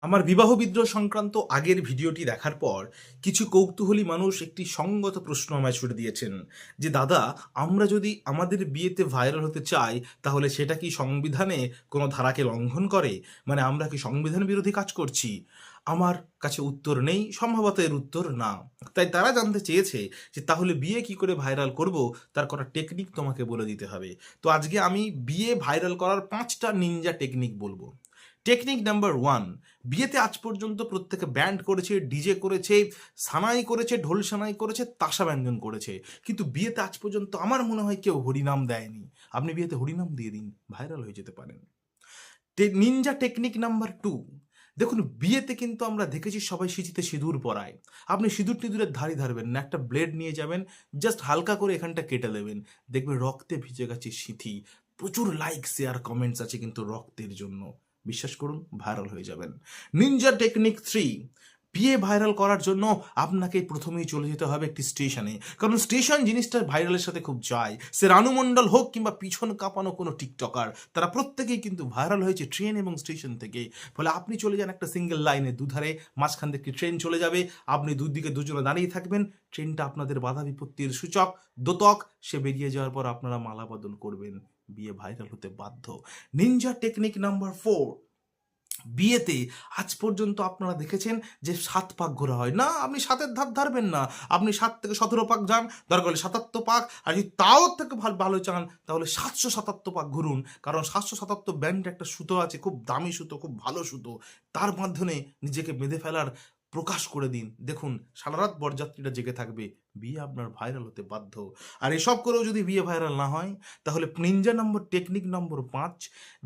আমার বিবাহ বিদ্রোহ সংক্রান্ত আগের ভিডিওটি দেখার পর কিছু কৌতূহলী মানুষ একটি সঙ্গত প্রশ্ন আমায় ছুড়ে দিয়েছেন যে দাদা, আমরা যদি আমাদের বিয়েতে ভাইরাল হতে চাই তাহলে সেটা কি সংবিধানে কোনো ধারাকে লঙ্ঘন করে? মানে আমরা কি সংবিধান বিরোধী কাজ করছি? আমার কাছে উত্তর নেই, সম্ভবত এর উত্তর না। তাই তারা জানতে চেয়েছে যে তাহলে বিয়ে কি করে ভাইরাল করব, তার কটা টেকনিক তোমাকে বলে দিতে হবে। তো আজকে আমি বিয়ে ভাইরাল করার 5টা নিনজা টেকনিক বলবো। টেকনিক নাম্বার 1, বিয়েতে আজ পর্যন্ত প্রত্যেকে ব্যান্ড করেছে, ডিজে করেছে, সানাই করেছে, ঢোল সানাই করেছে, তাসা ব্যঞ্জন করেছে, কিন্তু বিয়েতে আজ পর্যন্ত আমার মনে হয় কেউ হরিনাম দেয়নি। আপনি বিয়েতে হরিনাম দিয়ে দিন, ভাইরাল হয়ে যেতে পারেন। নিনজা টেকনিক নাম্বার 2, দেখুন বিয়েতে কিন্তু আমরা দেখেছি সবাই সিঁথিতে সিঁদুর পরায়। আপনি সিঁদুর টিঁদুরের ধারই ধারবেন না, একটা ব্লেড নিয়ে যাবেন, জাস্ট হালকা করে এখানটা কেটে দেবেন, দেখবেন রক্তে ভিজে গেছে সিঁথি। প্রচুর লাইক শেয়ার কমেন্টস আছে কিন্তু রক্তের জন্য। বিশ্বাস করুন, ভাইরাল হয়ে যাবেন। নিনজা টেকনিক 3, বিয়ে ভাইরাল করার জন্য আপনাকে প্রথমেই চলে যেতে হবে একটি স্টেশনে, কারণ স্টেশন জিনিসটা ভাইরালের সাথে খুব যায়। সে রানু মণ্ডল হোক কিংবা পিছন কাঁপানো কোনো টিকটকার, তারা প্রত্যেকেই কিন্তু ভাইরাল হয়েছে ট্রেন এবং স্টেশন থেকে। ফলে আপনি চলে যান একটা সিঙ্গেল লাইনে, দুধারে মাঝখান থেকে ট্রেন চলে যাবে, আপনি দুদিকে দুজনে দাঁড়িয়ে থাকবেন, ট্রেনটা আপনাদের বাধা বিপত্তির সূচক দোতক, সে বেরিয়ে যাওয়ার পর আপনারা মালা বদল করবেন, বিয়ে ভাইরাল হতে বাধ্য। নিনজা টেকনিক নাম্বার 4, বিয়েতে আজ পর্যন্ত আপনারা দেখেছেন যে 7 পাক ঘোরা হয় না, আপনি 7-এর ধার ধারবেন না, আপনি 7 থেকে 17 পাক যান, দরকার হলে 77 পাক, আর যদি তাও থেকে ভালো চান তাহলে 777 পাক ঘুরুন, কারণ 777 ব্যান্ড একটা সুতো আছে, খুব দামি সুতো, খুব ভালো সুতো, তার মাধ্যমে নিজেকে বেঁধে ফেলার প্রকাশ করে দিন। দেখুন সারা রাত বরযাত্রীরা জেগে থাকবে, বিয়ে আপনার ভাইরাল হতে বাধ্য। আর এসব করেও যদি বিয়ে ভাইরাল না হয়, তাহলে নিনজা টেকনিক নম্বর 5,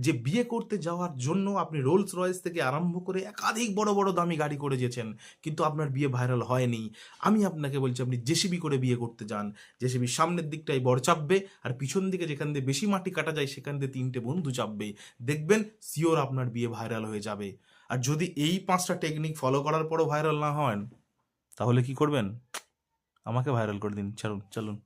যে বিয়ে করতে যাওয়ার জন্য আপনি রোলস রয়েস থেকে আরম্ভ করে একাধিক বড় বড় দামি গাড়ি করে যেছেন, কিন্তু আপনার বিয়ে ভাইরাল হয়নি। আমি আপনাকে বলছি, আপনি জেসিবি করে বিয়ে করতে যান। জেসিবির সামনের দিকটাই বর চাপবে, আর পিছন দিকে যেখান দিয়ে বেশি মাটি কাটা যায় সেখান দিয়ে 3টে বন্ধু চাপবে, দেখবেন শিওর আপনার বিয়ে ভাইরাল হয়ে যাবে। আর যদি এই 5টা টেকনিক ফলো করার পরও ভাইরাল না হন, তাহলে কি করবেন? আমাকে ভাইরাল করে দিন, চলুন চলুন।